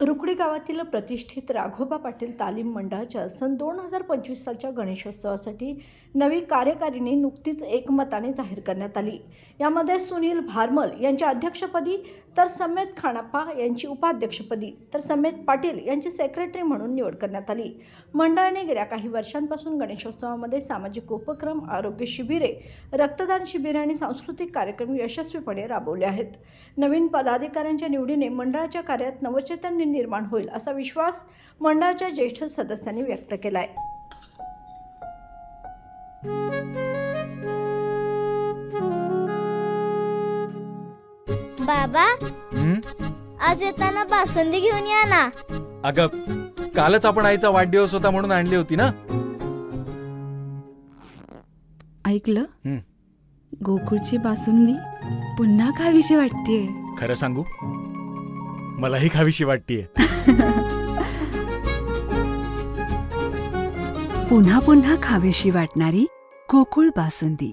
रुकडी गावातील प्रतिष्ठित राघोबा पाटील तालीम मंडळाच्या सन 2025 सालच्या गणेशोत्सवासाठी नवी कार्यकारिणी नुकतीच एकमताने जाहीर करण्यात आली. यामध्ये सुनील भारमल यांच्या अध्यक्षपदी तर समेत खानाप्पा यांची उपाध्यक्षपदी तर समेत पाटील यांची सेक्रेटरी म्हणून निवड करण्यात आली. मंडळाने गेल्या काही वर्षांपासून गणेशोत्सवामध्ये सामाजिक उपक्रम, आरोग्य शिबिरे, रक्तदान शिबिरे आणि सांस्कृतिक कार्यक्रम यशस्वीपणे राबवले आहेत. नवीन पदाधिकाऱ्यांच्या निवडीने मंडळाच्या कार्यात नवचैतन्य निर्माण होईल असा विश्वास मंडळाच्या ज्येष्ठ सदस्यांनी व्यक्त केला आहे. बाबा, आज येताना बासुंदी घेऊन या ना. अगं, कालच आपण आईचा वाढदिवस होता म्हणून आणली होती ना. ऐकलं, गोकुळची बासुंदी पुन्हा खावीशी वाटतेय. खरं सांगू, मलाही खावीशी वाटतेय. पुन्हा पुन्हा खावीशी वाटणारी गोकुळ बासुंदी.